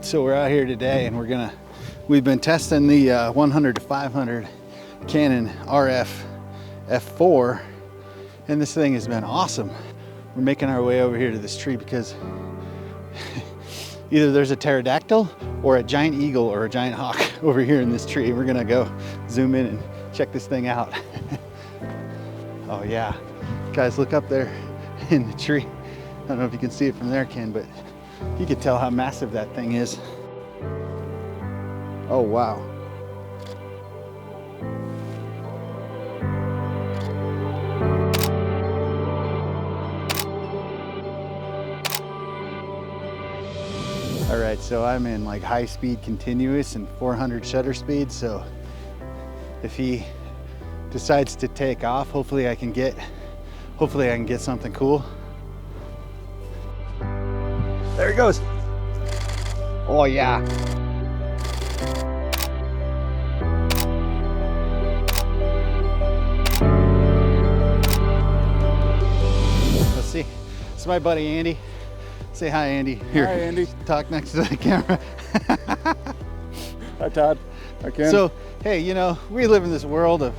So we're out here today and we've been testing the 100 to 500 Canon RF f4, and this thing has been awesome. We're making our way over here to this tree because either there's a pterodactyl or a giant eagle or a giant hawk over here in this tree. We're gonna go zoom in and check this thing out. Oh yeah, guys, look up there in the tree. I don't know if you can see it from there, Ken, but you can tell how massive that thing is. Oh wow. All right, so I'm in like high speed continuous and 400 shutter speed. So if he decides to take off, hopefully I can get something cool. There he goes. Oh yeah. Let's see. It's my buddy Andy. Say hi, Andy. Here. Hi, Andy. Talk next to the camera. Hi, Todd. Hi, Ken. So, hey, you know, we live in this world of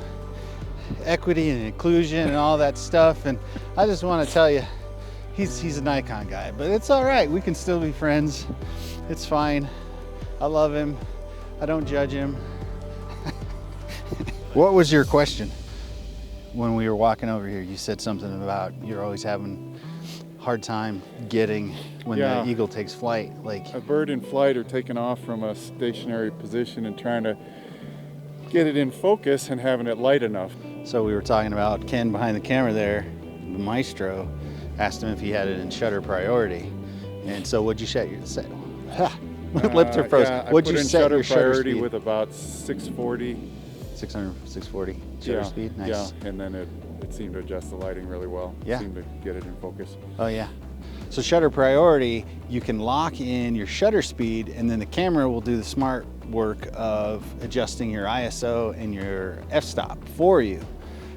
equity and inclusion and all that stuff, and I just want to tell you, he's a Nikon guy, but it's all right. We can still be friends. It's fine. I love him. I don't judge him. What was your question when we were walking over here? You said something about you're always having hard time getting when the eagle takes flight. Like a bird in flight or taking off from a stationary position and trying to get it in focus and having it light enough. So we were talking about Ken behind the camera there, the maestro, asked him if he had it in shutter priority. And so what'd you set your lips are frozen. Yeah, What'd you set your shutter priority speed? with about 640. 640 shutter speed. Nice. Yeah, and then it seemed to adjust the lighting really well. Yeah. It seemed to get it in focus. Oh yeah. So shutter priority, you can lock in your shutter speed and then the camera will do the smart work of adjusting your ISO and your f-stop for you.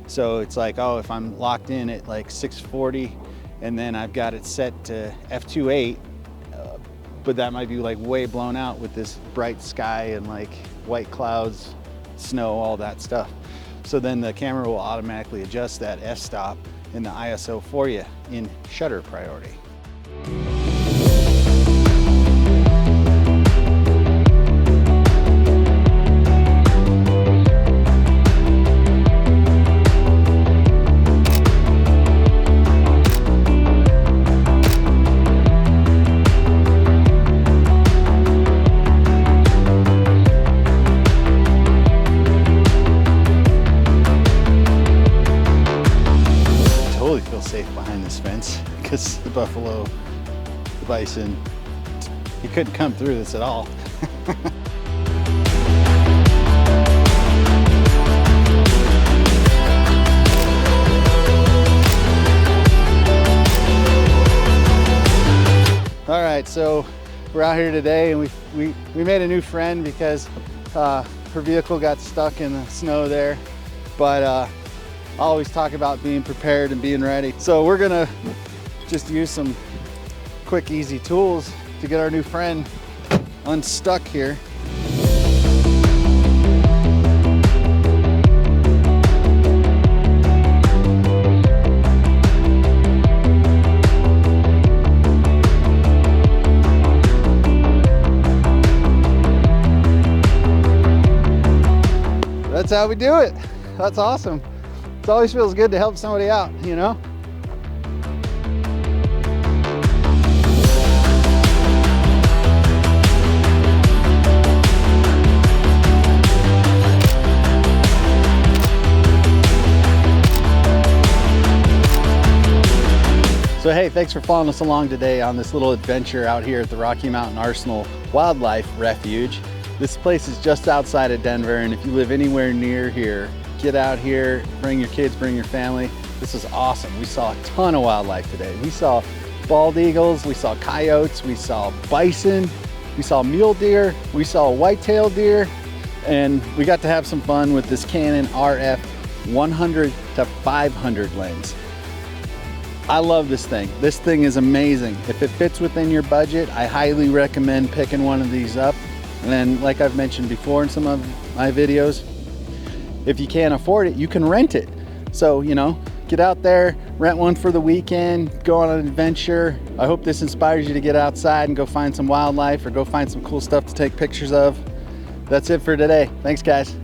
So it's like, oh, if I'm locked in at like 640 and then I've got it set to f2.8, but that might be like way blown out with this bright sky and like white clouds, snow, all that stuff. So then the camera will automatically adjust that f-stop and the ISO for you in shutter priority. Feel safe behind this fence because the buffalo, the bison, he couldn't come through this at all. All right, so we're out here today and we made a new friend because her vehicle got stuck in the snow there, but I always talk about being prepared and being ready. So we're gonna just use some quick, easy tools to get our new friend unstuck here. That's how we do it. That's awesome. It always feels good to help somebody out, you know? So hey, thanks for following us along today on this little adventure out here at the Rocky Mountain Arsenal Wildlife Refuge. This place is just outside of Denver, and if you live anywhere near here, get out here, bring your kids, bring your family. This is awesome. We saw a ton of wildlife today. We saw bald eagles, we saw coyotes, we saw bison, we saw mule deer, we saw white-tailed deer, and we got to have some fun with this Canon RF 100 to 500 lens. I love this thing. This thing is amazing. If it fits within your budget, I highly recommend picking one of these up. And then, like I've mentioned before in some of my videos, if you can't afford it, you can rent it. So, you know, get out there, rent one for the weekend, go on an adventure. I hope this inspires you to get outside and go find some wildlife or go find some cool stuff to take pictures of. That's it for today. Thanks, guys.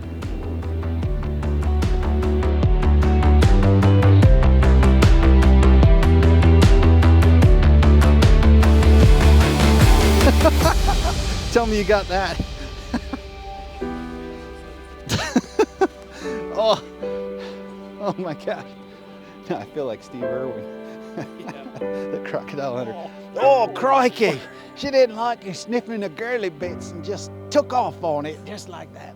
Tell me you got that. Oh my gosh. I feel like Steve Irwin. The crocodile hunter. Oh, crikey. She didn't like you sniffing the girly bits and just took off on it just like that.